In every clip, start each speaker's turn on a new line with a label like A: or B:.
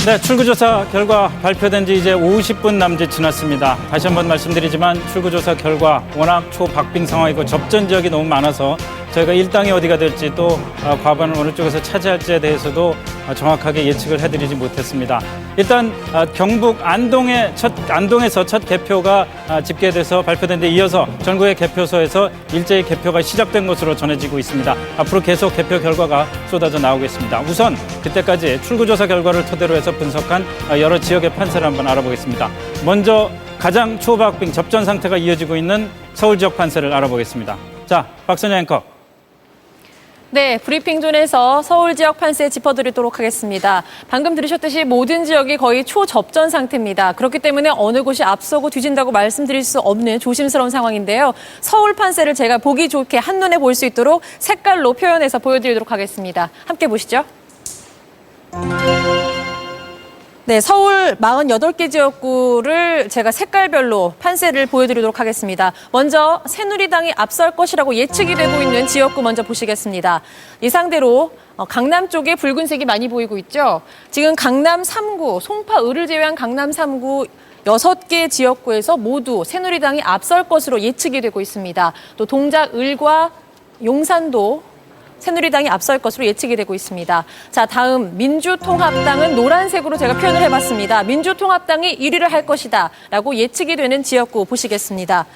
A: 네, 출구조사 결과 발표된 지 이제 50분 남짓 지났습니다. 다시 한번 말씀드리지만 출구조사 결과 워낙 초박빙 상황이고 접전 지역이 너무 많아서 저희가 일당이 어디가 될지 또 과반을 어느 쪽에서 차지할지에 대해서도 정확하게 예측을 해드리지 못했습니다. 일단 경북 안동에서 첫 개표가 집계돼서 발표된 데 이어서 전국의 개표소에서 일제히 개표가 시작된 것으로 전해지고 있습니다. 앞으로 계속 개표 결과가 쏟아져 나오겠습니다. 우선 그때까지 출구조사 결과를 토대로 해서 분석한 여러 지역의 판세를 한번 알아보겠습니다. 먼저 가장 초박빙 접전 상태가 이어지고 있는 서울 지역 판세를 알아보겠습니다. 자, 박선영 앵커.
B: 네, 브리핑존에서 서울 지역 판세 짚어드리도록 하겠습니다. 방금 들으셨듯이 모든 지역이 거의 초접전 상태입니다. 그렇기 때문에 어느 곳이 앞서고 뒤진다고 말씀드릴 수 없는 조심스러운 상황인데요. 서울 판세를 제가 보기 좋게 한눈에 볼 수 있도록 색깔로 표현해서 보여드리도록 하겠습니다. 함께 보시죠. 네, 서울 48개 지역구를 제가 색깔별로 판세를 보여드리도록 하겠습니다. 먼저 새누리당이 앞설 것이라고 예측이 되고 있는 지역구 먼저 보시겠습니다. 예상대로 강남 쪽에 붉은색이 많이 보이고 있죠. 지금 강남 3구, 송파, 을을 제외한 강남 3구 6개 지역구에서 모두 새누리당이 앞설 것으로 예측이 되고 있습니다. 또 동작, 을과 용산도 새누리당이 앞설 것으로 예측이 되고 있습니다. 자, 다음 민주통합당은 노란색으로 제가 표현을 해봤습니다. 민주통합당이 1위를 할 것이다 라고 예측이 되는 지역구 보시겠습니다.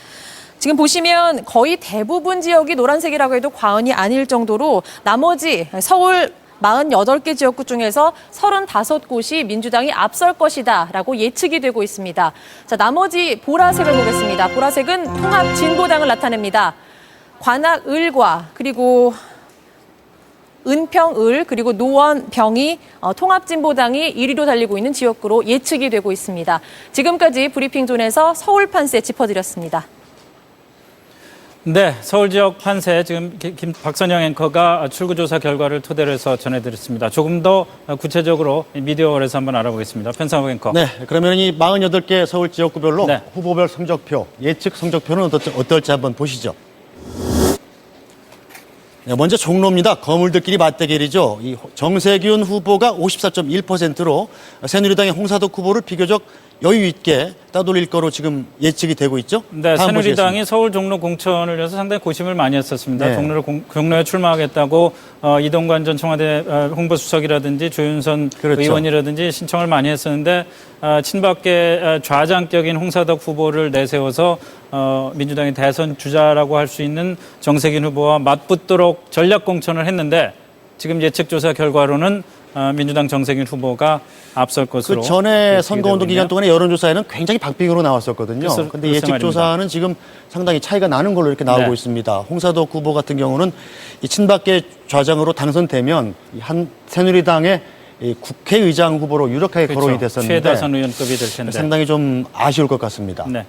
B: 지금 보시면 거의 대부분 지역이 노란색이라고 해도 과언이 아닐 정도로 나머지 서울 48개 지역구 중에서 35곳이 민주당이 앞설 것이다 라고 예측이 되고 있습니다. 자, 나머지 보라색을 보겠습니다. 보라색은 통합진보당을 나타냅니다. 관악, 을과 그리고 은평, 을, 그리고 노원, 병이 통합진보당이 1위로 달리고 있는 지역구로 예측이 되고 있습니다. 지금까지 브리핑존에서 서울 판세 짚어드렸습니다.
A: 네, 서울 지역 판세 지금 박선영 앵커가 출구조사 결과를 토대로 해서 전해드렸습니다. 조금 더 구체적으로 미디어월에서 한번 알아보겠습니다. 편상욱 앵커.
C: 네, 그러면 이 48개 서울 지역구별로
A: 네.
C: 후보별 성적표, 예측 성적표는 어떨지 한번 보시죠. 네, 먼저 종로입니다. 거물들끼리 맞대결이죠. 이 정세균 후보가 54.1%로 새누리당의 홍사덕 후보를 비교적 여유 있게 따돌릴 거로 지금 예측이 되고 있죠.
A: 네, 새누리당이 서울 종로 공천을 위해서 상당히 고심을 많이 했었습니다.
C: 네.
A: 종로에 출마하겠다고 이동관 전 청와대 홍보수석이라든지 조윤선
C: 그렇죠.
A: 의원이라든지 신청을 많이 했었는데 친박계 좌장격인 홍사덕 후보를 내세워서 민주당의 대선 주자라고 할 수 있는 정세균 후보와 맞붙도록 전략 공천을 했는데 지금 예측조사 결과로는 민주당 정세균 후보가 앞설 것으로.
C: 그 전에 선거운동 기간 동안에 여론조사에는 굉장히 박빙으로 나왔었거든요. 그런데 예측조사는 지금 상당히 차이가 나는 걸로 이렇게 나오고
A: 네.
C: 있습니다. 홍사덕 후보 같은 경우는 이 친박계 좌장으로 당선되면 한 새누리당의 이 국회의장 후보로 유력하게
A: 그렇죠.
C: 거론이 됐었는데
A: 최다선 의원급이 될 텐데.
C: 상당히 좀 아쉬울 것 같습니다.
A: 네.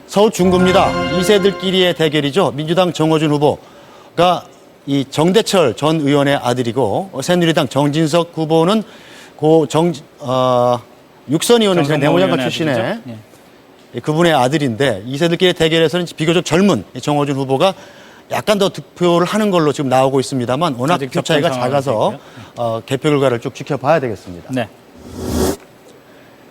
C: 서울 중구입니다. 2세들끼리의 대결이죠. 민주당 정호준 후보가 이 정대철 전 의원의 아들이고 새누리당 정진석 후보는 육선 의원을 지낸 내무장관 출신의 그분의 아들인데 2세들끼리 대결에서는 비교적 젊은 정호준 후보가 약간 더 득표를 하는 걸로 지금 나오고 있습니다만 워낙 표 차이가 작아서 개표 결과를 쭉 지켜봐야 되겠습니다.
A: 네.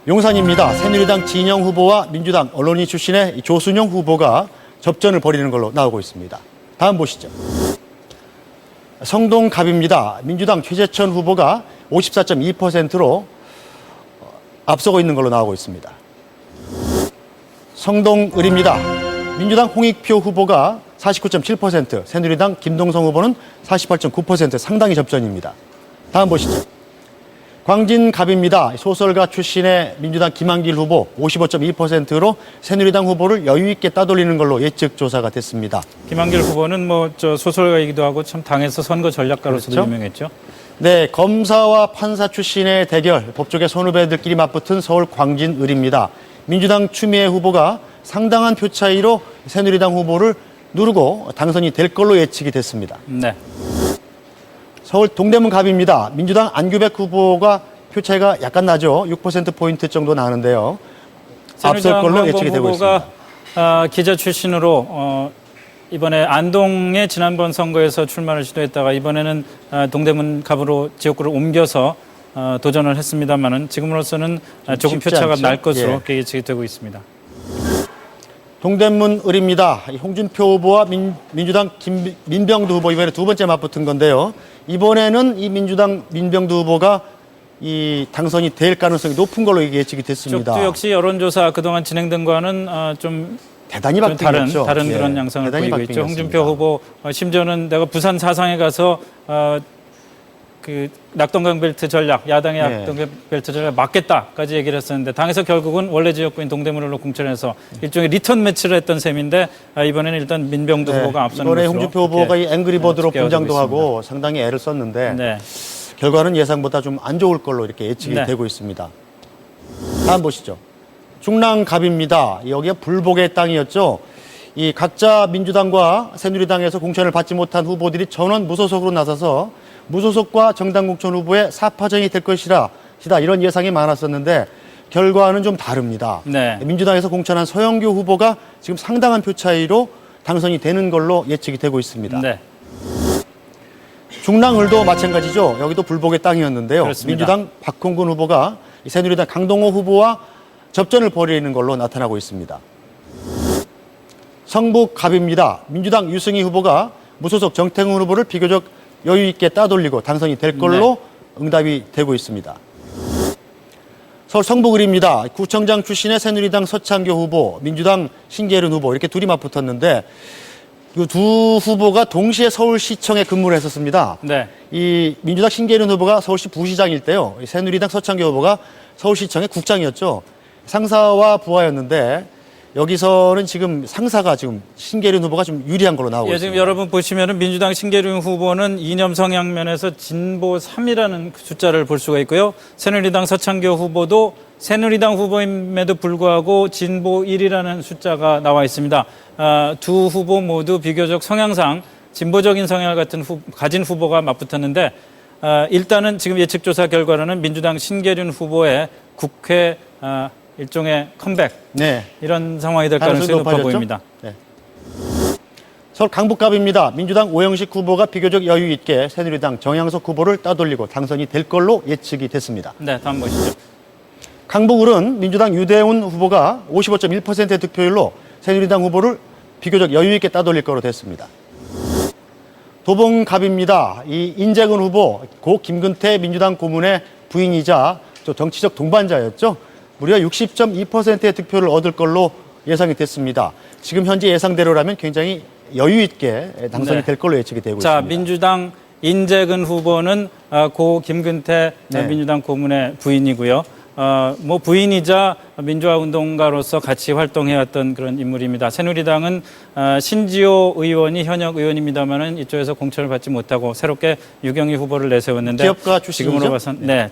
C: 용산입니다. 새누리당 진영 후보와 민주당 언론인 출신의 조순영 후보가 접전을 벌이는 걸로 나오고 있습니다. 다음 보시죠. 성동갑입니다. 민주당 최재천 후보가 54.2%로 앞서고 있는 걸로 나오고 있습니다. 성동을입니다. 민주당 홍익표 후보가 49.7%, 새누리당 김동성 후보는 48.9% 상당히 접전입니다. 다음 보시죠. 광진갑입니다. 소설가 출신의 민주당 김한길 후보 55.2%로 새누리당 후보를 여유 있게 따돌리는 걸로 예측 조사가 됐습니다.
A: 김한길 후보는 소설가이기도 하고 참 당에서 선거 전략가로서도
C: 그렇죠?
A: 유명했죠.
C: 네, 검사와 판사 출신의 대결, 법조계 선후배들끼리 맞붙은 서울 광진을입니다. 민주당 추미애 후보가 상당한 표 차이로 새누리당 후보를 누르고 당선이 될 걸로 예측이 됐습니다.
A: 네.
C: 서울 동대문갑입니다. 민주당 안규백 후보가 표 차이가 약간 나죠. 6%포인트 정도 나는데요. 앞설 걸로 예측이 되고 있습니다.
A: 기자 출신으로 이번에 안동의 지난번 선거에서 출마를 시도했다가 이번에는 동대문갑으로 지역구를 옮겨서 도전을 했습니다만은 지금으로서는 조금
C: 쉽지
A: 표차가
C: 않죠?
A: 날 것으로
C: 예.
A: 예측이 되고 있습니다.
C: 동대문 을입니다. 홍준표 후보와 민주당 민병두 후보 이번에 두 번째 맞붙은 건데요. 이번에는 이 민주당 민병두 후보가 이 당선이 될 가능성이 높은 걸로 예측이 됐습니다.
A: 쪽도 역시 여론조사 그동안 진행된 거와는 좀
C: 대단히
A: 다른
C: 바뀌었죠.
A: 그런
C: 예,
A: 양상을
C: 대단히
A: 보이고 있죠.
C: 바뀌었습니다.
A: 홍준표 후보 심지어는 내가 부산 사상에 가서 그 낙동강 벨트 전략, 야당의
C: 네.
A: 낙동강 벨트 전략 맞겠다까지 얘기를 했었는데 당에서 결국은 원래 지역구인 동대문으로 공천해서 일종의 리턴 매치를 했던 셈인데 이번에는 일단 민병두
C: 네,
A: 후보가 앞서는
C: 이번에
A: 것으로
C: 홍준표 후보가 이 앵그리버드로
A: 집계가
C: 분장도
A: 되고
C: 하고 상당히 애를 썼는데
A: 네.
C: 결과는 예상보다 좀 안 좋을 걸로 이렇게 예측이
A: 네.
C: 되고 있습니다. 다음 보시죠. 중랑갑입니다. 여기가 불복의 땅이었죠. 이 각자 민주당과 새누리당에서 공천을 받지 못한 후보들이 전원 무소속으로 나서서 무소속과 정당 공천 후보의 사파전이 될 것이다 이런 예상이 많았었는데 결과는 좀 다릅니다.
A: 네.
C: 민주당에서 공천한 서영교 후보가 지금 상당한 표 차이로 당선이 되는 걸로 예측이 되고 있습니다.
A: 네.
C: 중랑을도 마찬가지죠. 여기도 불복의 땅이었는데요.
A: 그렇습니다.
C: 민주당 박홍근 후보가 새누리당 강동호 후보와 접전을 벌이는 걸로 나타나고 있습니다. 성북갑입니다. 민주당 유승희 후보가 무소속 정태훈 후보를 비교적 여유 있게 따돌리고 당선이 될 걸로 응답이 되고 있습니다. 서울 성북을입니다. 구청장 출신의 새누리당 서창교 후보, 민주당 신계륜 후보 이렇게 둘이 맞붙었는데 이 두 후보가 동시에 서울시청에 근무를 했었습니다.
A: 네.
C: 이 민주당 신계륜 후보가 서울시 부시장일 때요. 새누리당 서창교 후보가 서울시청의 국장이었죠. 상사와 부하였는데 여기서는 지금 상사가 지금 신계륜 후보가 좀 유리한 걸로 나오고
A: 예,
C: 있습니다.
A: 지금 여러분 보시면은 민주당 신계륜 후보는 이념 성향 면에서 진보 3이라는 숫자를 볼 수가 있고요. 새누리당 서창교 후보도 새누리당 후보임에도 불구하고 진보 1이라는 숫자가 나와 있습니다. 두 후보 모두 비교적 성향상 진보적인 성향을 가진 후보가 맞붙었는데 일단은 지금 예측조사 결과로는 민주당 신계륜 후보의 국회 일종의 컴백
C: 네.
A: 이런 상황이 될 가능성이 높아 보입니다.
C: 네. 서울 강북갑입니다. 민주당 오영식 후보가 비교적 여유 있게 새누리당 정양석 후보를 따돌리고 당선이 될 걸로 예측이 됐습니다.
A: 네, 다음 보시죠.
C: 강북을은 민주당 유대훈 후보가 55.1%의 득표율로 새누리당 후보를 비교적 여유 있게 따돌릴 거로 됐습니다. 도봉갑입니다. 이 인재근 후보, 고 김근태 민주당 고문의 부인이자 또 정치적 동반자였죠. 무려 60.2%의 득표를 얻을 걸로 예상이 됐습니다. 지금 현재 예상대로라면 굉장히 여유 있게 당선이 될 걸로 예측이 되고
A: 자,
C: 있습니다.
A: 민주당 인재근 후보는 고 김근태
C: 네.
A: 민주당 고문의 부인이고요. 뭐 부인이자 민주화 운동가로서 같이 활동해왔던 그런 인물입니다. 새누리당은 신지호 의원이 현역 의원입니다만은 이쪽에서 공천을 받지 못하고 새롭게 유경희 후보를 내세웠는데
C: 기업가 출신이죠?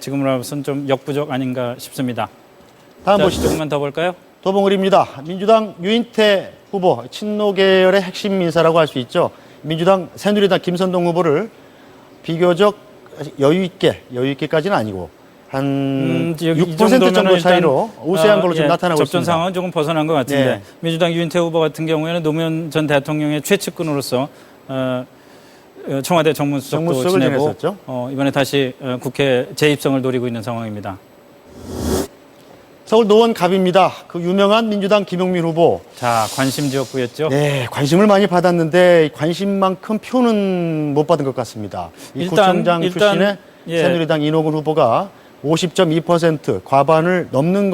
A: 지금으로 봐선 좀 역부족 아닌가 싶습니다.
C: 다음
A: 자,
C: 보시죠.
A: 조금만 더 볼까요?
C: 도봉을입니다. 민주당 유인태 후보, 친노 계열의 핵심 인사라고 할 수 있죠. 민주당 새누리당 김선동 후보를 비교적 여유 있게까지는 아니고 한 6% 정도 차이로 우세한 걸로 좀 나타나고
A: 접전
C: 있습니다.
A: 상황은 조금 벗어난 것 같은데
C: 네.
A: 민주당 유인태 후보 같은 경우에는 노무현 전 대통령의 최측근으로서 청와대 정무수석도
C: 정무수석을
A: 지내고
C: 지냈었죠.
A: 이번에 다시 국회 재입성을 노리고 있는 상황입니다.
C: 서울 노원갑입니다. 그 유명한 민주당 김용민 후보.
A: 자, 관심 지역구였죠.
C: 네, 관심을 많이 받았는데 관심만큼 표는 못 받은 것 같습니다. 이 구청장 출신의 새누리당 이노근 후보가 50.2% 과반을 넘는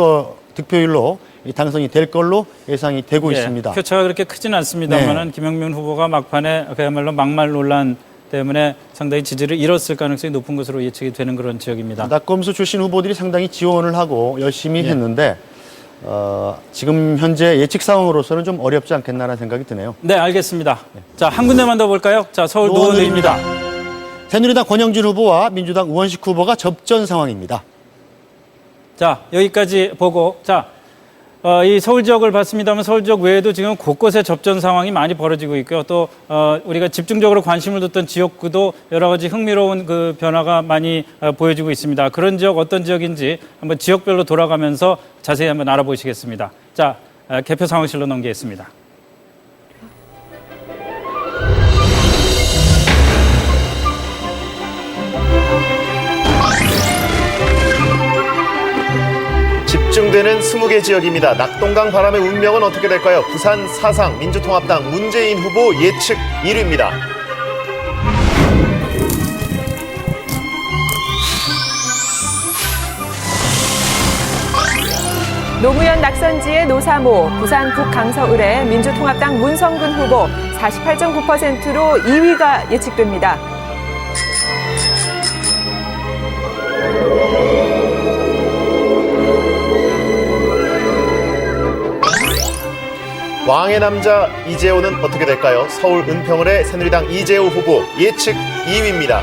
C: 득표율로 당선이 될 걸로 예상이 되고 있습니다.
A: 표차가 그렇게 크진 않습니다만은 김용민 후보가 막판에 그야말로 막말 논란 때문에 상당히 지지를 잃었을 가능성이 높은 것으로 예측이 되는 그런 지역입니다.
C: 낙검수 출신 후보들이 상당히 지원을 하고 열심히 했는데 지금 현재 예측 상황으로서는 좀 어렵지 않겠나라는 생각이 드네요.
A: 네, 알겠습니다. 자, 한 군데만 더 볼까요? 자, 서울 노원을입니다.
C: 새누리당 권영진 후보와 민주당 우원식 후보가 접전 상황입니다.
A: 자, 여기까지 보고 이 서울 지역을 봤습니다만 서울 지역 외에도 지금 곳곳에 접전 상황이 많이 벌어지고 있고요. 또 우리가 집중적으로 관심을 뒀던 지역구도 여러 가지 흥미로운 그 변화가 많이 보여지고 있습니다. 그런 지역 어떤 지역인지 한번 지역별로 돌아가면서 자세히 한번 알아보시겠습니다. 자, 개표 상황실로 넘기겠습니다.
D: 집중되는 20개 지역입니다. 낙동강 바람의 운명은 어떻게 될까요? 부산 사상 민주통합당 문재인 후보 예측 1위입니다.
E: 노무현 낙선지의 노사모, 부산 북강서을의 민주통합당 문성근 후보 48.9%로 2위가 예측됩니다.
D: 왕의 남자 이재호는 어떻게 될까요? 서울 은평을의 새누리당 이재호 후보 예측 2위입니다.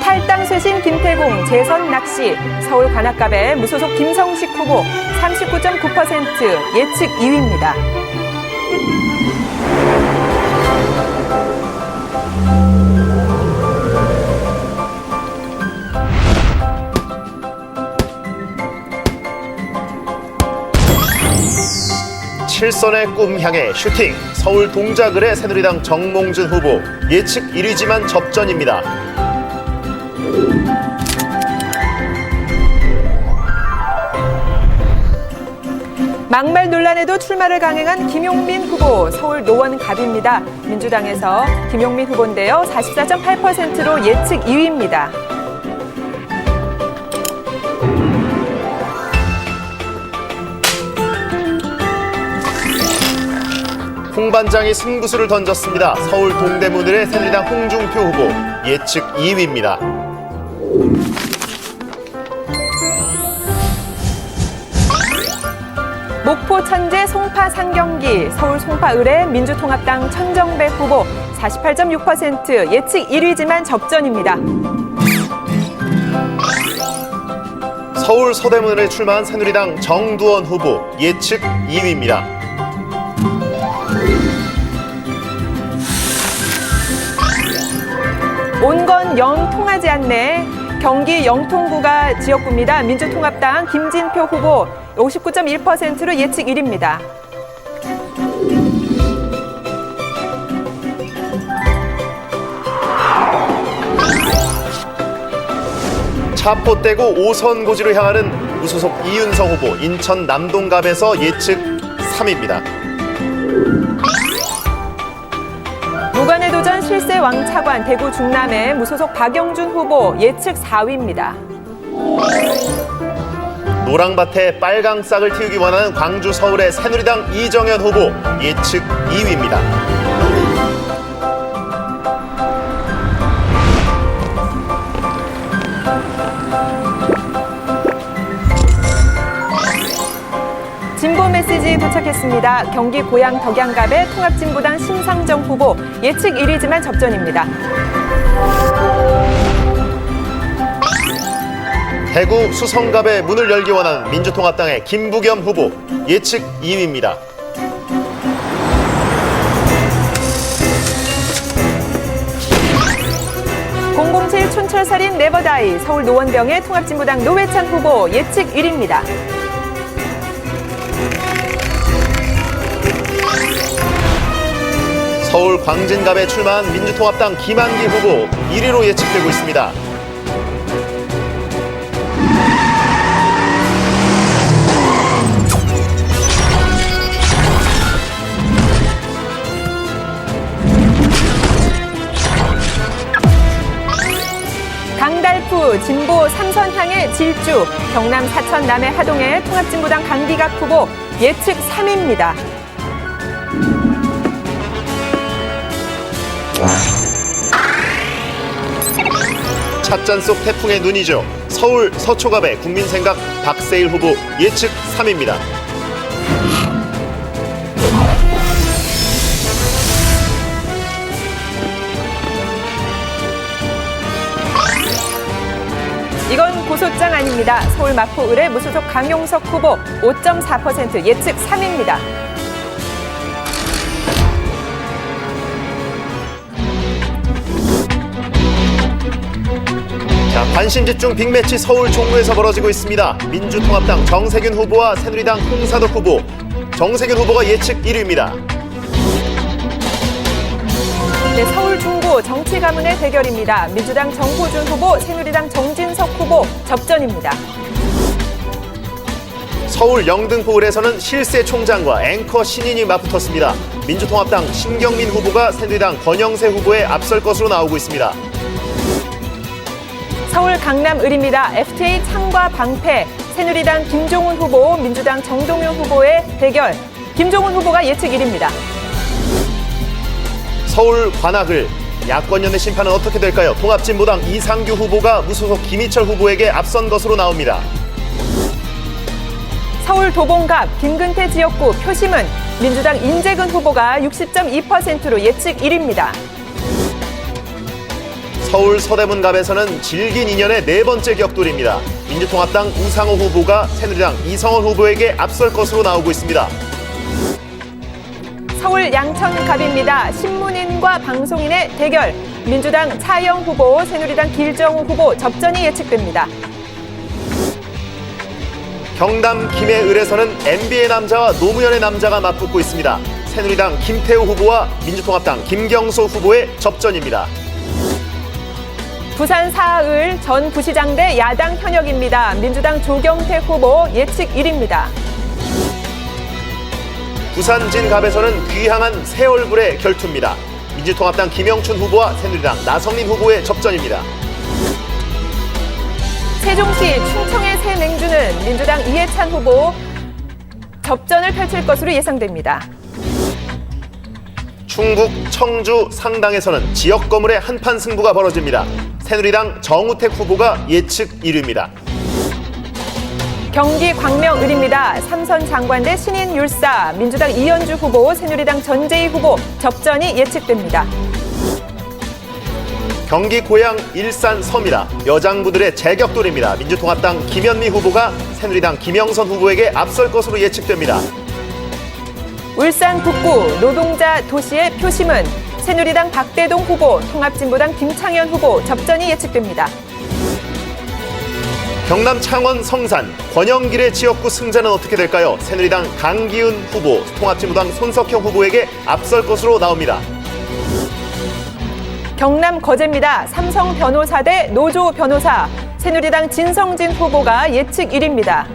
E: 탈당 쇄신 김태공, 재선 낚시, 서울 관악갑의 무소속 김성식 후보 39.9% 예측 2위입니다.
D: 칠선의 꿈 향해 슈팅, 서울 동작을의 새누리당 정몽준 후보 예측 1위지만 접전입니다.
E: 막말 논란에도 출마를 강행한 김용민 후보, 서울 노원갑입니다. 민주당에서 김용민 후보인데요. 44.8%로 예측 2위입니다.
D: 홍 반장이 승부수를 던졌습니다. 서울 동대문을의 새누리당 홍준표 후보 예측 2위입니다.
E: 목포 천재 송파 상경기, 서울 송파을의 민주통합당 천정배 후보 48.6% 예측 1위지만 접전입니다.
D: 서울 서대문을에 출마한 새누리당 정두원 후보 예측 2위입니다.
E: 온 건 영 통하지 않네. 경기 영통구가 지역구입니다. 민주통합당 김진표 후보 59.1%로 예측 1위입니다.
D: 차포 떼고 5선 고지로 향하는 무소속 이윤성 후보 인천 남동갑에서 예측 3위입니다.
E: 무관의 도전 실세 왕차관 대구 중남의 무소속 박영준 후보 예측 4위입니다.
D: 노랑밭에 빨강 싹을 틔우기 원하는 광주 서울의 새누리당 이정현 후보 예측 2위입니다.
E: 진보 메시지 도착했습니다. 경기 고양 덕양갑의 통합진보당 심상정 후보 예측 1위지만 접전입니다.
D: 대구 수성갑의 문을 열기 원하는 민주통합당의 김부겸 후보 예측 2위입니다.
E: (007) 촌철살인 네버다이 서울 노원병의 통합진보당 노회찬 후보 예측 1위입니다.
D: 서울 광진갑에 출마한 민주통합당 김한기 후보 1위로 예측되고 있습니다.
E: 강달프 진보 삼선향의 질주, 경남 사천 남해 하동의 통합진보당 강기갑 후보 예측 3위입니다.
D: 찻잔 속 태풍의 눈이죠. 서울 서초갑의 국민생각 박세일 후보 예측 3위입니다.
E: 이건 고소장 아닙니다. 서울 마포을의 무소속 강용석 후보 5.4% 예측 3위입니다.
D: 자, 관심 집중 빅매치 서울 종로에서 벌어지고 있습니다. 민주통합당 정세균 후보와 새누리당 홍사덕 후보. 정세균 후보가 예측 1위입니다.
E: 네, 서울 중구 후보 정치 가문의 대결입니다. 민주당 정호준 후보, 새누리당 정진석 후보 접전입니다.
D: 서울 영등포을에서는 실세 총장과 앵커 신인이 맞붙었습니다. 민주통합당 신경민 후보가 새누리당 권영세 후보에 앞설 것으로 나오고 있습니다.
E: 서울 강남을입니다. FTA 창과 방패, 새누리당 김종훈 후보, 민주당 정동윤 후보의 대결. 김종훈 후보가 예측 1위입니다.
D: 서울 관악을 야권연의 심판은 어떻게 될까요? 통합진보당 이상규 후보가 무소속 김희철 후보에게 앞선 것으로 나옵니다.
E: 서울 도봉갑 김근태 지역구 표심은 민주당 인재근 후보가 60.2%로 예측 1위입니다.
D: 서울 서대문갑에서는 질긴 인연의 네 번째 격돌입니다. 민주통합당 우상호 후보가 새누리당 이성원 후보에게 앞설 것으로 나오고 있습니다.
E: 서울 양천갑입니다. 신문인과 방송인의 대결. 민주당 차영 후보, 새누리당 길정우 후보 접전이 예측됩니다.
D: 경남 김해을에서는 MB의 남자와 노무현의 남자가 맞붙고 있습니다. 새누리당 김태우 후보와 민주통합당 김경소 후보의 접전입니다.
E: 부산 사을 전 부시장 대 야당 현역입니다. 민주당 조경태 후보 예측 1위입니다.
D: 부산 진갑에서는 귀향한 새 얼굴의 결투입니다. 민주통합당 김영춘 후보와 새누리당 나성민 후보의 접전입니다.
E: 세종시 충청의 새 맹주는 민주당 이해찬 후보 접전을 펼칠 것으로 예상됩니다.
D: 충북 청주 상당에서는 지역 거물의 한판 승부가 벌어집니다. 새누리당 정우택 후보가 예측 1위입니다.
E: 경기 광명을입니다. 삼선 장관 대 신인 율사, 민주당 이현주 후보, 새누리당 전재희 후보 접전이 예측됩니다.
D: 경기 고양 일산 섬이라 여장부들의 재격돌입니다. 민주통합당 김현미 후보가 새누리당 김영선 후보에게 앞설 것으로 예측됩니다.
E: 울산 북구 노동자 도시의 표심은 새누리당 박대동 후보, 통합진보당 김창현 후보 접전이 예측됩니다.
D: 경남 창원 성산 권영길의 지역구 승자는 어떻게 될까요? 새누리당 강기훈 후보, 통합진보당 손석형 후보에게 앞설 것으로 나옵니다.
E: 경남 거제입니다. 삼성 변호사 대 노조 변호사, 새누리당 진성진 후보가 예측 1위입니다.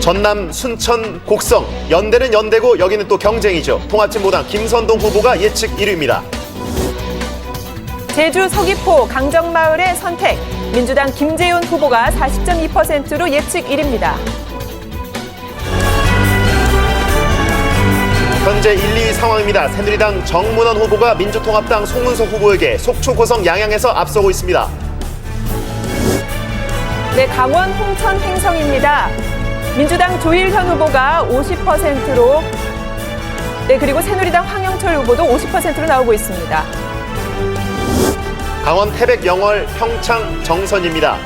D: 전남 순천 곡성 연대는 연대고 여기는 또 경쟁이죠. 통합진보당 김선동 후보가 예측 1위입니다.
E: 제주 서귀포 강정마을의 선택, 민주당 김재훈 후보가 40.2%로 예측 1위입니다.
D: 현재 1, 2위 상황입니다. 새누리당 정문원 후보가 민주통합당 송문석 후보에게 속초, 고성, 양양에서 앞서고 있습니다.
E: 네, 강원 홍천 횡성입니다. 민주당 조일현 후보가 50%로, 네, 그리고 새누리당 황영철 후보도 50%로 나오고 있습니다.
D: 강원 태백 영월 평창 정선입니다.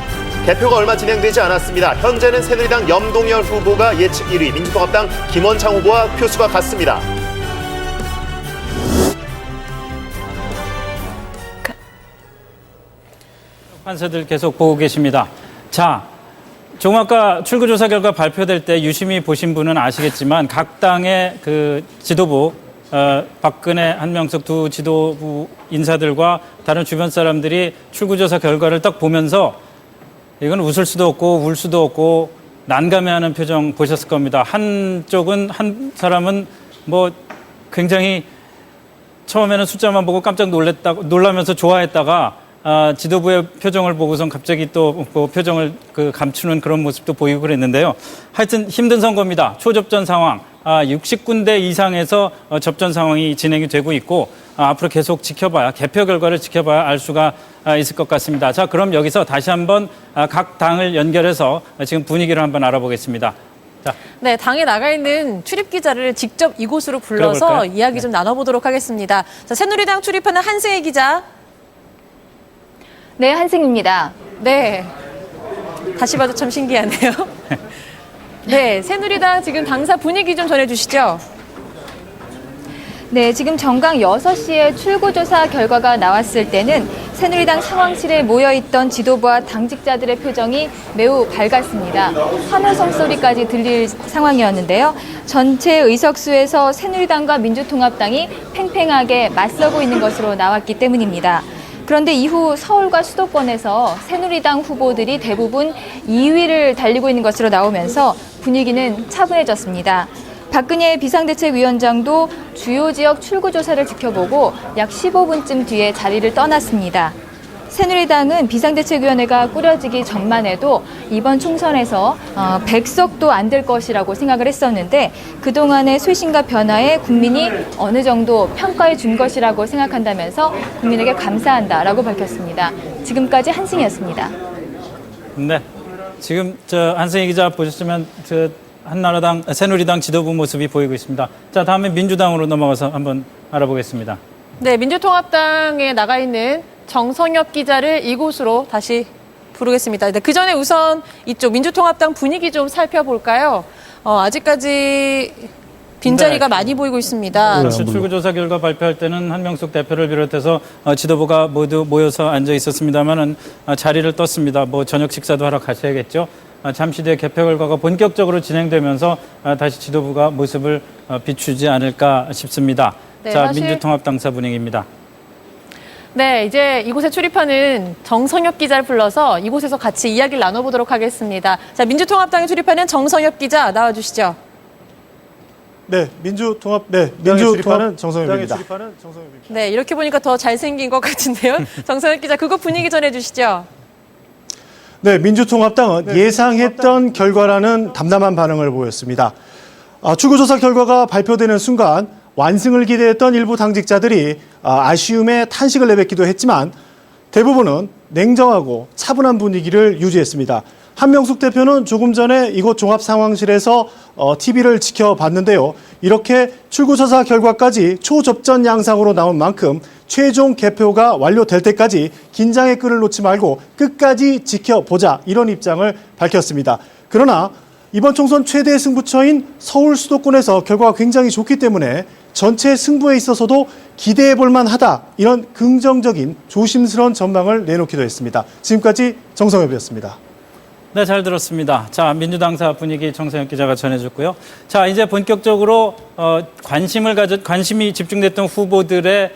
D: 개표가 얼마 진행되지 않았습니다. 현재는 새누리당 염동열 후보가 예측 1위, 민주통합당 김원창 후보와 표수가 같습니다.
A: 판세들 계속 보고 계십니다. 자, 조금 아까 출구조사 결과 발표될 때 유심히 보신 분은 아시겠지만 각 당의 그 지도부, 박근혜, 한명숙 두 지도부 인사들과 다른 주변 사람들이 출구조사 결과를 딱 보면서 이건 웃을 수도 없고 울 수도 없고 난감해하는 표정 보셨을 겁니다. 한쪽은, 한 사람은 뭐 굉장히 처음에는 숫자만 보고 깜짝 놀라면서 좋아했다가 지도부의 표정을 보고선 갑자기 또 뭐 표정을 감추는 그런 모습도 보이고 그랬는데요. 하여튼 힘든 선거입니다. 초접전 상황, 60군데 이상에서 접전 상황이 진행이 되고 있고 앞으로 계속 지켜봐야, 개표 결과를 지켜봐야 알 수가 있을 것 같습니다. 자, 그럼 여기서 다시 한번 각 당을 연결해서 지금 분위기를 한번 알아보겠습니다. 자.
B: 네, 당에 나가 있는 출입 기자를 직접 이곳으로 불러서
A: 그래볼까요?
B: 이야기 좀 나눠보도록 하겠습니다. 자, 새누리당 출입하는 한승희 기자.
F: 네, 한승입니다.
B: 네. 다시 봐도 참 신기하네요. 네, 새누리당 지금 당사 분위기 좀 전해주시죠.
F: 네, 지금 정강 6시에 출구조사 결과가 나왔을 때는 새누리당 상황실에 모여있던 지도부와 당직자들의 표정이 매우 밝았습니다. 환호성 소리까지 들릴 상황이었는데요. 전체 의석수에서 새누리당과 민주통합당이 팽팽하게 맞서고 있는 것으로 나왔기 때문입니다. 그런데 이후 서울과 수도권에서 새누리당 후보들이 대부분 2위를 달리고 있는 것으로 나오면서 분위기는 차분해졌습니다. 박근혜 비상대책위원장도 주요 지역 출구조사를 지켜보고 약 15분쯤 뒤에 자리를 떠났습니다. 새누리당은 비상대책위원회가 꾸려지기 전만 해도 이번 총선에서 100석도 안 될 것이라고 생각을 했었는데 그동안의 쇄신과 변화에 국민이 어느 정도 평가해 준 것이라고 생각한다면서 국민에게 감사한다라고 밝혔습니다. 지금까지 한승이었습니다.
A: 네, 지금 한승희 기자 보셨으면 한나라당, 새누리당 지도부 모습이 보이고 있습니다. 자, 다음에 민주당으로 넘어가서 한번 알아보겠습니다.
B: 네, 민주통합당에 나가 있는 정성엽 기자를 이곳으로 다시 부르겠습니다. 그 전에 우선 이쪽 민주통합당 분위기 좀 살펴볼까요? 아직까지 빈자리가 많이 보이고 있습니다.
A: 출구조사 결과 발표할 때는 한명숙 대표를 비롯해서 지도부가 모두 모여서 앉아 있었습니다만은 자리를 떴습니다. 뭐 저녁 식사도 하러 가셔야겠죠. 잠시 뒤에 개표 결과가 본격적으로 진행되면서 다시 지도부가 모습을 비추지 않을까 싶습니다.
B: 네,
A: 자,
B: 사실...
A: 민주통합당사 분위기입니다.
B: 네, 이제 이곳에 출입하는 정성엽 기자를 불러서 이곳에서 같이 이야기를 나눠보도록 하겠습니다. 자, 민주통합당에 출입하는 정성엽 기자 나와주시죠.
G: 네, 민주통합은 정성엽입니다.
B: 네, 이렇게 보니까 더 잘생긴 것 같은데요. 정성엽 기자, 그거 분위기 전해주시죠.
G: 네, 민주통합당은 예상했던 결과라는 담담한 반응을 보였습니다. 출구조사 결과가 발표되는 순간 완승을 기대했던 일부 당직자들이 아쉬움에 탄식을 내뱉기도 했지만 대부분은 냉정하고 차분한 분위기를 유지했습니다. 한명숙 대표는 조금 전에 이곳 종합상황실에서 TV를 지켜봤는데요. 이렇게 출구조사 결과까지 초접전 양상으로 나온 만큼 최종 개표가 완료될 때까지 긴장의 끈을 놓지 말고 끝까지 지켜보자, 이런 입장을 밝혔습니다. 그러나 이번 총선 최대 승부처인 서울 수도권에서 결과가 굉장히 좋기 때문에 전체 승부에 있어서도 기대해 볼 만하다, 이런 긍정적인 조심스러운 전망을 내놓기도 했습니다. 지금까지 정성엽이었습니다.
A: 네, 잘 들었습니다. 자, 민주당사 분위기 정성엽 기자가 전해줬고요. 자, 이제 본격적으로 관심이 집중됐던 후보들의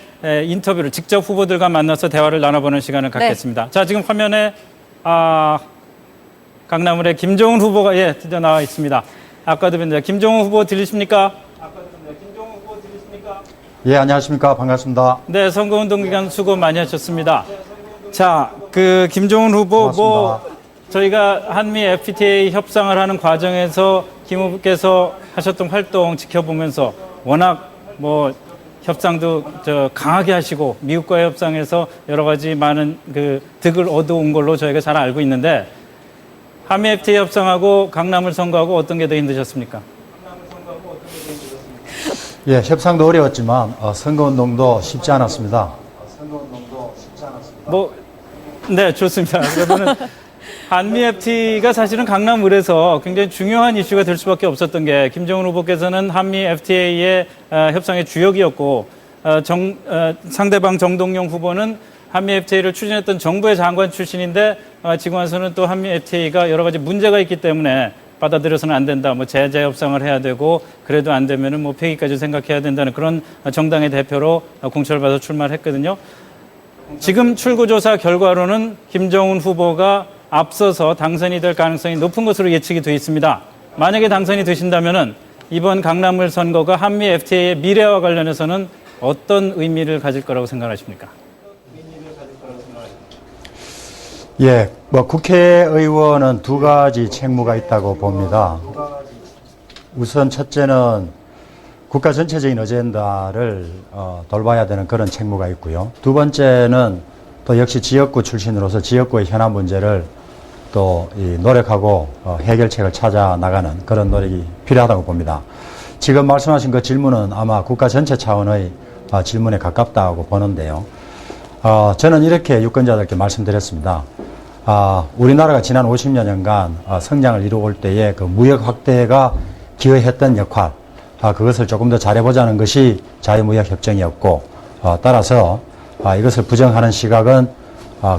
A: 인터뷰를 직접 후보들과 만나서 대화를 나눠보는 시간을 갖겠습니다. 자, 지금 화면에 강남을의 김종훈 후보가 드디어 나와 있습니다. 아까도 뵀는데 김종훈 후보 들리십니까?
H: 예, 안녕하십니까. 반갑습니다.
A: 네, 선거운동 기간 수고 많이 하셨습니다. 자, 김종훈 후보
H: 고맙습니다.
A: 저희가 한미 FTA 협상을 하는 과정에서 김 후보께서 하셨던 활동 지켜보면서 워낙 협상도 강하게 하시고 미국과의 협상에서 여러 가지 많은 득을 얻어온 걸로 저희가 잘 알고 있는데 한미 FTA 협상하고 강남을 선거하고 어떤 게 더 힘드셨습니까?
H: 예, 협상도 어려웠지만 선거운동도 쉽지 않았습니다.
A: 네, 좋습니다. 그러면은 한미 FTA가 사실은 강남을에서 굉장히 중요한 이슈가 될 수밖에 없었던 게 김정은 후보께서는 한미 FTA의 협상의 주역이었고 상대방 정동영 후보는 한미 FTA를 추진했던 정부의 장관 출신인데 지금 와서는 또 한미 FTA가 여러 가지 문제가 있기 때문에 받아들여서는 안 된다. 제재 협상을 해야 되고 그래도 안 되면은 폐기까지 생각해야 된다는 그런 정당의 대표로 공천을 받아 출마를 했거든요. 지금 출구조사 결과로는 김정은 후보가 앞서서 당선이 될 가능성이 높은 것으로 예측이 되어 있습니다. 만약에 당선이 되신다면은 이번 강남을 선거가 한미 FTA의 미래와 관련해서는 어떤 의미를 가질 거라고 생각하십니까?
H: 예, 국회의원은 두 가지 책무가 있다고 봅니다. 우선 첫째는 국가 전체적인 어젠다를 돌봐야 되는 그런 책무가 있고요. 두 번째는 또 역시 지역구 출신으로서 지역구의 현안 문제를 또 노력하고 해결책을 찾아 나가는 그런 노력이 필요하다고 봅니다. 지금 말씀하신 그 질문은 아마 국가 전체 차원의 질문에 가깝다고 보는데요. 저는 이렇게 유권자들께 말씀드렸습니다. 우리나라가 지난 50여년간 성장을 이루어올 때에 그 무역 확대가 기여했던 역할, 그것을 조금 더 잘해보자는 것이 자유무역협정이었고, 따라서 이것을 부정하는 시각은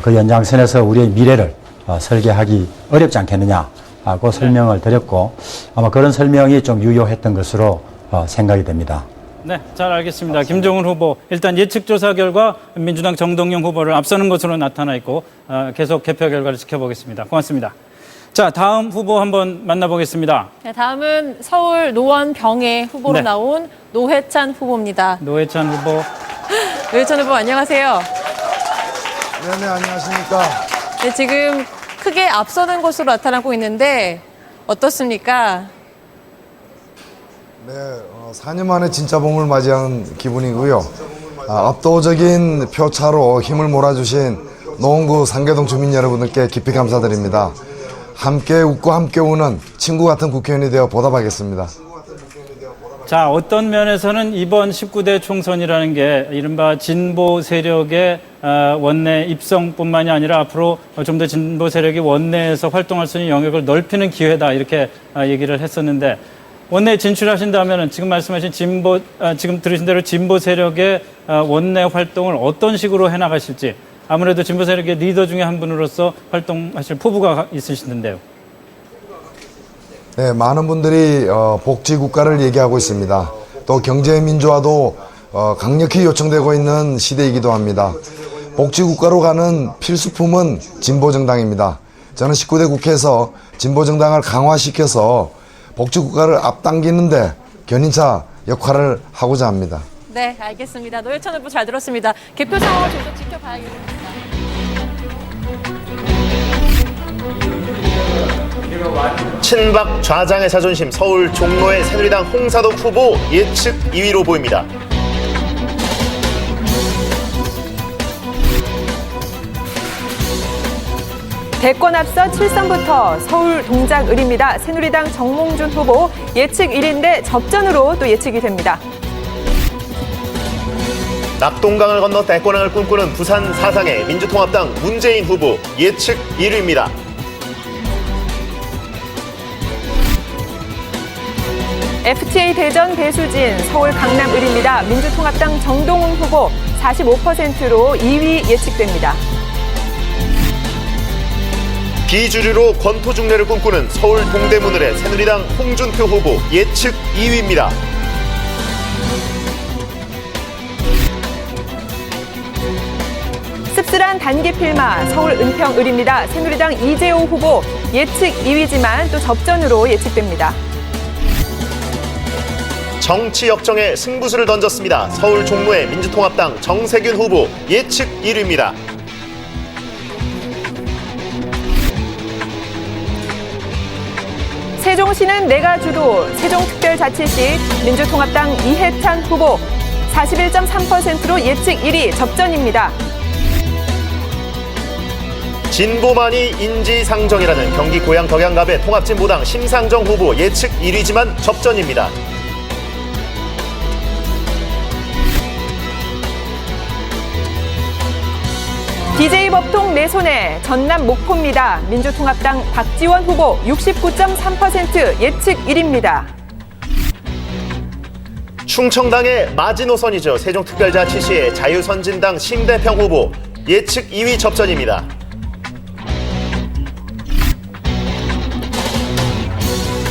H: 그 연장선에서 우리의 미래를 설계하기 어렵지 않겠느냐고 설명을 드렸고 아마 그런 설명이 좀 유효했던 것으로 생각이 됩니다.
A: 네, 잘 알겠습니다. 김종훈 후보, 일단 예측조사 결과 민주당 정동영 후보를 앞서는 것으로 나타나 있고 계속 개표 결과를 지켜보겠습니다. 고맙습니다. 자, 다음 후보 한번 만나보겠습니다.
B: 네, 다음은 서울 노원 병해 후보로
A: 네.
B: 나온 노회찬 후보입니다.
A: 노회찬 후보.
B: 노회찬 후보 안녕하세요.
I: 네, 안녕하십니까.
B: 네, 지금 크게 앞서는 것으로 나타나고 있는데 어떻습니까?
I: 네, 4년 만에 진짜 봄을 맞이한 기분이고요. 압도적인 표차로 힘을 몰아주신 노원구 상계동 주민 여러분들께 깊이 감사드립니다. 함께 웃고 함께 우는 친구 같은 국회의원이 되어 보답하겠습니다.
A: 자, 어떤 면에서는 이번 19대 총선이라는 게 이른바 진보 세력의 원내 입성뿐만이 아니라 앞으로 좀 더 진보 세력이 원내에서 활동할 수 있는 영역을 넓히는 기회다 이렇게 얘기를 했었는데 원내에 진출하신다면 지금 말씀하신 지금 들으신 대로 진보 세력의 원내 활동을 어떤 식으로 해나가실지 아무래도 진보 세력의 리더 중에 한 분으로서 활동하실 포부가 있으시는데요.
I: 네, 많은 분들이 복지국가를 얘기하고 있습니다. 또 경제민주화도 강력히 요청되고 있는 시대이기도 합니다. 복지국가로 가는 필수품은 진보정당입니다. 저는 19대 국회에서 진보정당을 강화시켜서 복지국가를 앞당기는데 견인차 역할을 하고자 합니다.
B: 네, 알겠습니다. 노회찬 후보 잘 들었습니다. 개표 상황을 좀 더 지켜봐야겠습니다.
D: 친박 좌장의 자존심 서울 종로의 새누리당 홍사덕 후보 예측 2위로 보입니다.
E: 대권 앞서 7선부터 서울 동작을입니다. 새누리당 정몽준 후보 예측 1위인데 접전으로 또 예측이 됩니다.
D: 낙동강을 건너 대권왕을 꿈꾸는 부산 사상의 민주통합당 문재인 후보 예측 1위입니다.
E: FTA 대전 배수진 서울 강남을입니다. 민주통합당 정동훈 후보 45%로 2위 예측됩니다.
D: 비주류로 권토중례를 꿈꾸는 서울 동대문을의 새누리당 홍준표 후보 예측 2위입니다.
E: 씁쓸한 단기 필마 서울 은평을입니다. 새누리당 이재호 후보 예측 2위지만 또 접전으로 예측됩니다.
D: 정치 역정에 승부수를 던졌습니다. 서울 종로의 민주통합당 정세균 후보 예측 1위입니다.
E: 세종시는 내가 주도 세종특별자치시 민주통합당 이해찬 후보 41.3%로 예측 1위 접전입니다.
D: 진보만이 인지상정이라는 경기 고양 덕양갑의 통합진보당 심상정 후보 예측 1위지만 접전입니다.
E: DJ 법통 내 손에 전남 목포입니다. 민주통합당 박지원 후보 69.3% 예측 1위입니다.
D: 충청당의 마지노선이죠. 세종특별자치시의 자유선진당 심대평 후보 예측 2위 접전입니다.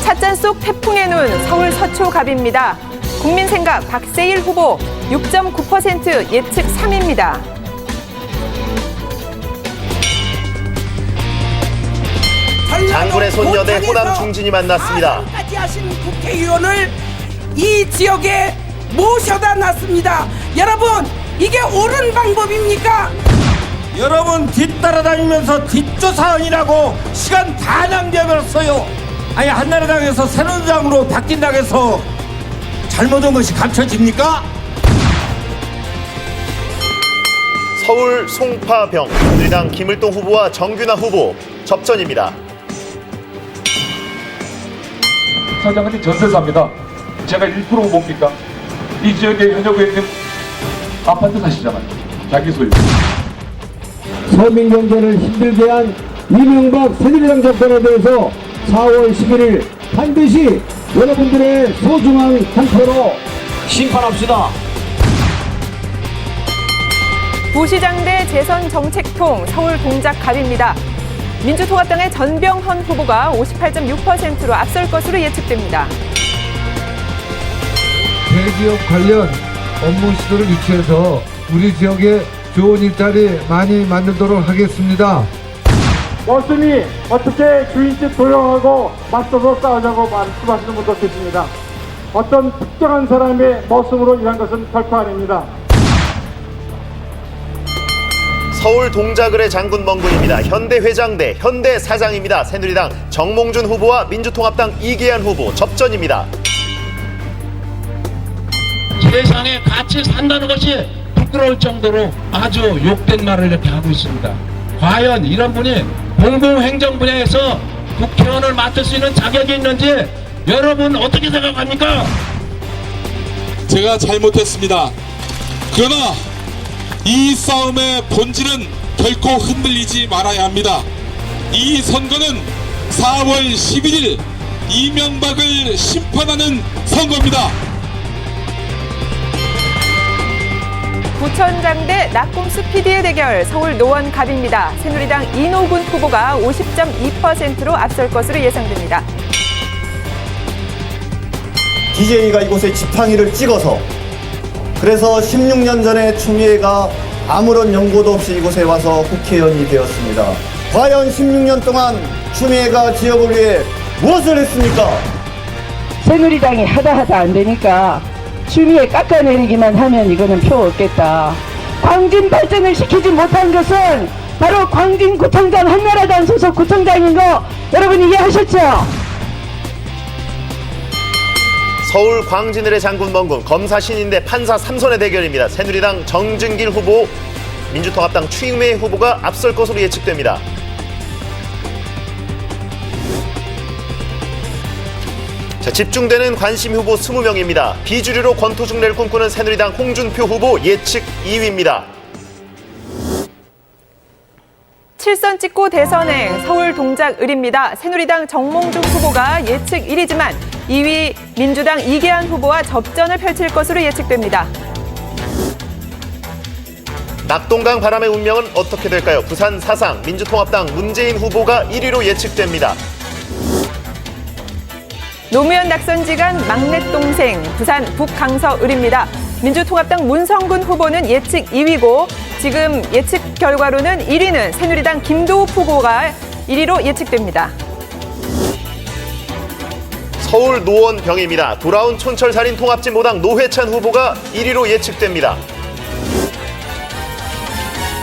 E: 찻잔 속 태풍의 눈 서울 서초갑입니다. 국민생각 박세일 후보 6.9% 예측 3위입니다.
D: 장군의 손여대 호남 중진이 만났습니다.
J: 까지 하신 국회의원을 이 지역에 모셔다 놨습니다. 여러분, 이게 옳은 방법입니까?
K: 여러분 뒤따라다니면서 뒷조사원이라고 시간 다 낭비해버렸어요. 아니 한나라당에서 새누리당으로 바뀐다고 해서 잘못한 것이 감춰집니까?
D: 서울 송파병 새누리당 김을동 후보와 정균아 후보 접전입니다.
L: 사장한테 전세 삽니다. 제가 1% 뭡니까? 이 지역에 현역에 있는 아파트 사시잖아요. 자기 소유.
M: 서민 경제를 힘들게 한 이명박 새누리당 정권에 대해서 4월 11일 반드시 여러분들의 소중한 한 표로 심판합시다.
E: 부시장 대 재선 정책통 서울 동작갑입니다. 민주통합당의 전병헌 후보가 58.6%로 앞설 것으로 예측됩니다.
M: 대기업 관련 업무 시도를 유치해서 우리 지역에 좋은 일자리 많이 만들도록 하겠습니다.
N: 머슴이 어떻게 주인집 도용하고 맞서서 싸우자고 말씀하시는 분도 계십니다. 어떤 특정한 사람의 머슴으로 일한 것은 결코 아닙니다.
D: 서울 동작을의 장군 멍군입니다. 현대 회장 대 현대 사장입니다. 새누리당 정몽준 후보와 민주통합당 이계한 후보 접전입니다.
O: 세상에 같이 산다는 것이 부끄러울 정도로 아주 욕된 말을 이렇게 하고 있습니다. 과연 이런 분이 공공행정 분야에서 국회의원을 맡을 수 있는 자격이 있는지 여러분 어떻게 생각합니까?
P: 제가 잘못했습니다. 그러나 이 싸움의 본질은 결코 흔들리지 말아야 합니다. 이 선거는 4월 11일 이명박을 심판하는 선거입니다.
E: 부천장 대 낙곰수 PD의 대결 서울 노원갑입니다. 새누리당 이노군 후보가 50.2%로 앞설 것으로 예상됩니다.
Q: DJ가 이곳에 지팡이를 찍어서 그래서 16년 전에 추미애가 아무런 연고도 없이 이곳에 와서 국회의원이 되었습니다. 과연 16년 동안 추미애가 지역을 위해 무엇을 했습니까?
R: 새누리당이 하다 안 되니까 추미애 깎아내리기만 하면 이거는 표 없겠다. 광진 발전을 시키지 못한 것은 바로 광진구청장 한나라당 소속 구청장인 거 여러분 이해하셨죠?
D: 서울 광진을의 장군 멍군 검사 신인 대 판사 3선의 대결입니다. 새누리당 정진길 후보, 민주통합당 추미애 후보가 앞설 것으로 예측됩니다. 자, 집중되는 관심 후보 20명입니다. 비주류로 권투중례를 꿈꾸는 새누리당 홍준표 후보 예측 2위입니다.
E: 7선 찍고 대선행 서울 동작을입니다. 새누리당 정몽준 후보가 예측 1위지만 2위 민주당 이계한 후보와 접전을 펼칠 것으로 예측됩니다.
D: 낙동강 바람의 운명은 어떻게 될까요? 부산 사상 민주통합당 문재인 후보가 1위로 예측됩니다.
E: 노무현 낙선지간 막내 동생 부산 북강서을입니다. 민주통합당 문성근 후보는 예측 2위고 지금 예측 결과로는 1위는 새누리당 김도욱 후보가 1위로 예측됩니다.
D: 서울 노원병입니다. 돌아온 촌철살인 통합진보당 노회찬 후보가 1위로 예측됩니다.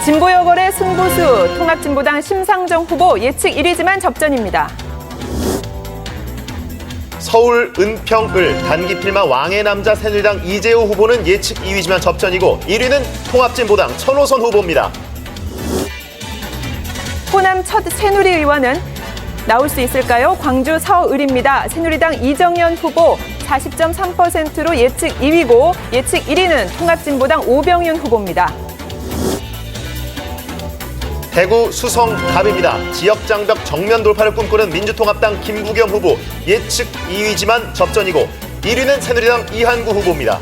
E: 진보여걸의 승부수 통합진보당 심상정 후보 예측 1위지만 접전입니다.
D: 서울 은평을 단기필마 왕의 남자 새누리당 이재호 후보는 예측 2위지만 접전이고 1위는 통합진보당 천호선 후보입니다.
E: 호남 첫 새누리 의원은 나올 수 있을까요? 광주 서을입니다. 새누리당 이정현 후보 40.3%로 예측 2위고 예측 1위는 통합진보당 오병윤 후보입니다.
D: 대구 수성갑입니다. 지역장벽 정면 돌파를 꿈꾸는 민주통합당 김부겸 후보 예측 2위지만 접전이고 1위는 새누리당 이한구 후보입니다.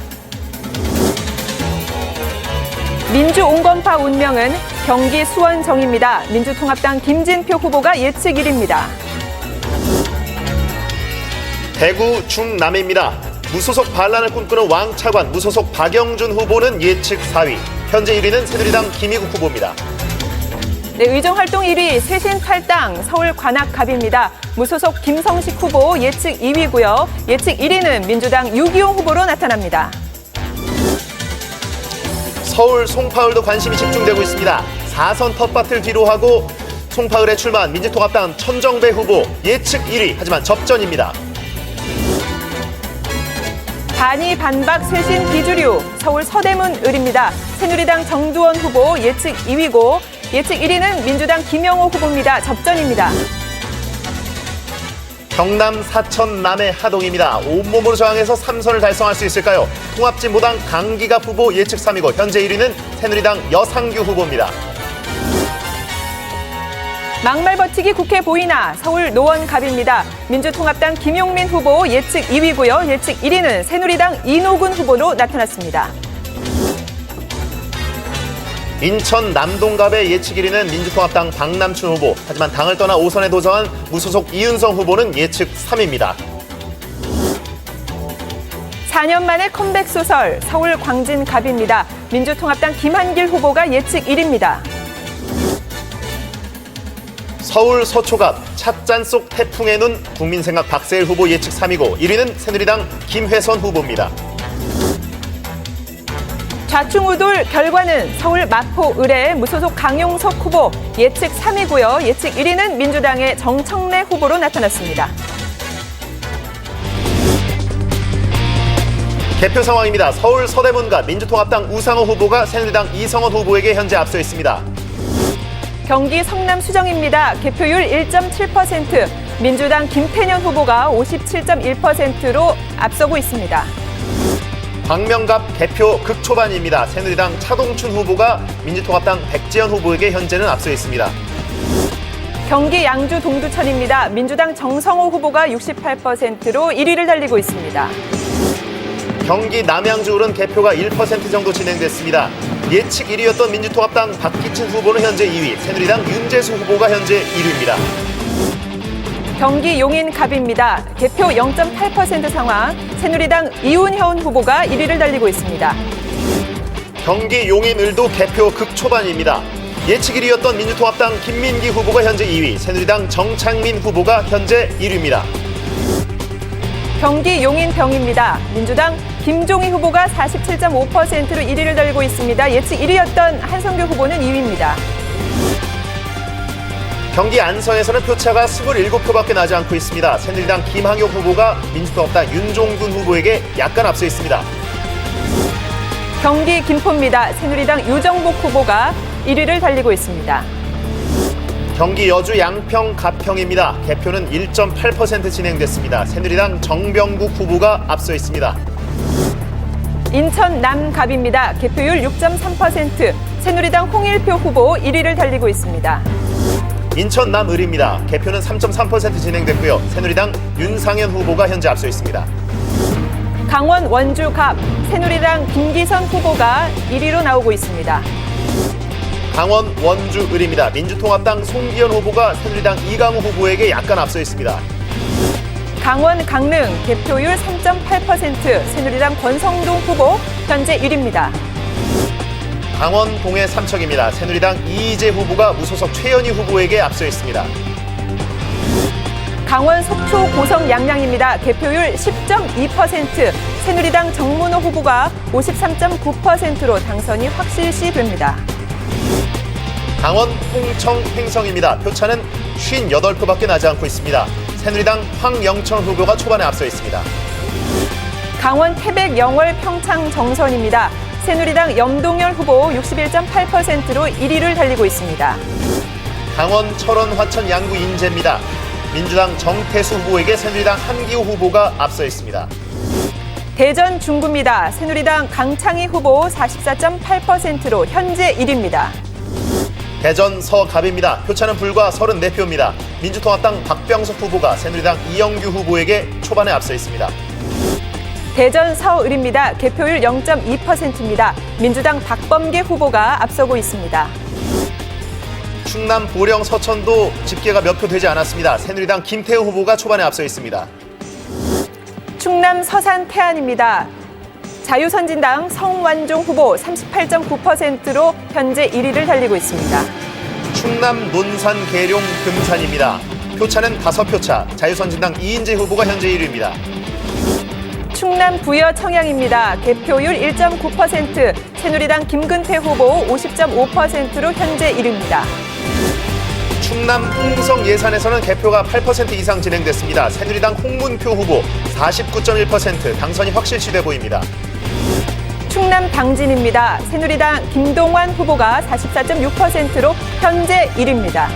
E: 민주옹건파 운명은 경기 수원정입니다. 민주통합당 김진표 후보가 예측 1위입니다.
D: 대구 중남입니다. 무소속 반란을 꿈꾸는 왕차관 무소속 박영준 후보는 예측 4위. 현재 1위는 새누리당 김희국 후보입니다.
E: 네, 의정활동 1위 쇄신탈당 서울 관악갑입니다. 무소속 김성식 후보 예측 2위고요. 예측 1위는 민주당 유기용 후보로 나타납니다.
D: 서울 송파을도 관심이 집중되고 있습니다. 4선 텃밭을 뒤로하고 송파을에 출마한 민주통합당 천정배 후보 예측 1위 하지만 접전입니다.
E: 반이 반박 쇄신 비주류 서울 서대문을입니다. 새누리당 정두원 후보 예측 2위고 예측 1위는 민주당 김영호 후보입니다. 접전입니다.
D: 경남 사천 남해 하동입니다. 온몸으로 저항해서 3선을 달성할 수 있을까요? 통합진보당 강기갑 후보 예측 3위고 현재 1위는 새누리당 여상규 후보입니다.
E: 막말 버티기 국회 보이나 서울 노원갑입니다. 민주통합당 김용민 후보 예측 2위고요. 예측 1위는 새누리당 이노군 후보로 나타났습니다.
D: 인천 남동갑의 예측 1위는 민주통합당 박남춘 후보. 하지만 당을 떠나 5선에 도전한 무소속 이은성 후보는 예측 3위입니다.
E: 4년 만에 컴백 소설 서울 광진갑입니다. 민주통합당 김한길 후보가 예측 1위입니다.
D: 서울 서초갑 찻잔 속 태풍의 눈 국민생각 박세일 후보 예측 3위고 1위는 새누리당 김회선 후보입니다.
E: 좌충우돌 결과는 서울 마포 의뢰 무소속 강용석 후보 예측 3위고요. 예측 1위는 민주당의 정청래 후보로 나타났습니다.
D: 개표 상황입니다. 서울 서대문갑 민주통합당 우상호 후보가 새누리당 이성원 후보에게 현재 앞서 있습니다.
E: 경기 성남 수정입니다. 개표율 1.7%, 민주당 김태년 후보가 57.1%로 앞서고 있습니다.
D: 광명갑 개표 극초반입니다. 새누리당 차동춘 후보가 민주통합당 백지연 후보에게 현재는 앞서 있습니다.
E: 경기 양주 동두천입니다. 민주당 정성호 후보가 68%로 1위를 달리고 있습니다.
D: 경기 남양주는 개표가 1% 정도 진행됐습니다. 예측 1위였던 민주통합당 박기춘 후보는 현재 2위, 새누리당 윤재수 후보가 현재 1위입니다.
E: 경기 용인갑입니다. 개표 0.8% 상황, 새누리당 이훈현 후보가 1위를 달리고 있습니다.
D: 경기 용인을도 개표 극초반입니다. 예측 1위였던 민주통합당 김민기 후보가 현재 2위, 새누리당 정창민 후보가 현재 1위입니다.
E: 경기 용인병입니다. 민주당 김종희 후보가 47.5%로 1위를 달리고 있습니다. 예측 1위였던 한성규 후보는 2위입니다.
D: 경기 안성에서는 표차가 27표밖에 나지 않고 있습니다. 새누리당 김항용 후보가 민주통합당 윤종균 후보에게 약간 앞서 있습니다.
E: 경기 김포입니다. 새누리당 유정복 후보가 1위를 달리고 있습니다.
D: 경기 여주 양평 가평입니다. 개표는 1.8% 진행됐습니다. 새누리당 정병국 후보가 앞서 있습니다.
E: 인천 남갑입니다. 개표율 6.3%, 새누리당 홍일표 후보 1위를 달리고 있습니다.
D: 인천 남을입니다. 개표는 3.3% 진행됐고요. 새누리당 윤상현 후보가 현재 앞서 있습니다.
E: 강원 원주갑, 새누리당 김기선 후보가 1위로 나오고 있습니다.
D: 강원 원주을입니다. 민주통합당 송기현 후보가 새누리당 이강우 후보에게 약간 앞서 있습니다.
E: 강원 강릉 개표율 3.8%, 새누리당 권성동 후보 현재 1위입니다.
D: 강원 동해 삼척입니다. 새누리당 이희재 후보가 무소속 최현희 후보에게 앞서 있습니다.
E: 강원 속초 고성 양양입니다. 개표율 10.2%, 새누리당 정문호 후보가 53.9%로 당선이 확실시 됩니다.
D: 강원 홍청 횡성입니다. 표차는 58표밖에 나지 않고 있습니다. 새누리당 황영천 후보가 초반에 앞서 있습니다.
E: 강원 태백 영월 평창 정선입니다. 새누리당 염동열 후보 61.8%로 1위를 달리고 있습니다.
D: 강원 철원 화천 양구 인제입니다. 민주당 정태수 후보에게 새누리당 한기호 후보가 앞서 있습니다.
E: 대전 중구입니다. 새누리당 강창희 후보 44.8%로 현재 1위입니다.
D: 대전 서갑입니다. 표차는 불과 34표입니다. 민주통합당 박병석 후보가 새누리당 이영규 후보에게 초반에 앞서 있습니다.
E: 대전 서을입니다. 개표율 0.2%입니다. 민주당 박범계 후보가 앞서고 있습니다.
D: 충남 보령 서천도 집계가 몇 표 되지 않았습니다. 새누리당 김태우 후보가 초반에 앞서 있습니다.
E: 충남 서산 태안입니다. 자유선진당 성완종 후보 38.9%로 현재 1위를 달리고 있습니다.
D: 충남 논산 계룡 금산입니다. 표차는 5표차. 자유선진당 이인재 후보가 현재 1위입니다.
E: 충남 부여 청양입니다. 개표율 1.9%, 새누리당 김근태 후보 50.5%로 현재 1위입니다.
D: 충남 홍성 예산에서는 개표가 8% 이상 진행됐습니다. 새누리당 홍문표 후보 49.1%, 당선이 확실시돼 보입니다.
E: 충남 당진입니다. 새누리당 김동완 후보가 44.6%로 현재 1위입니다.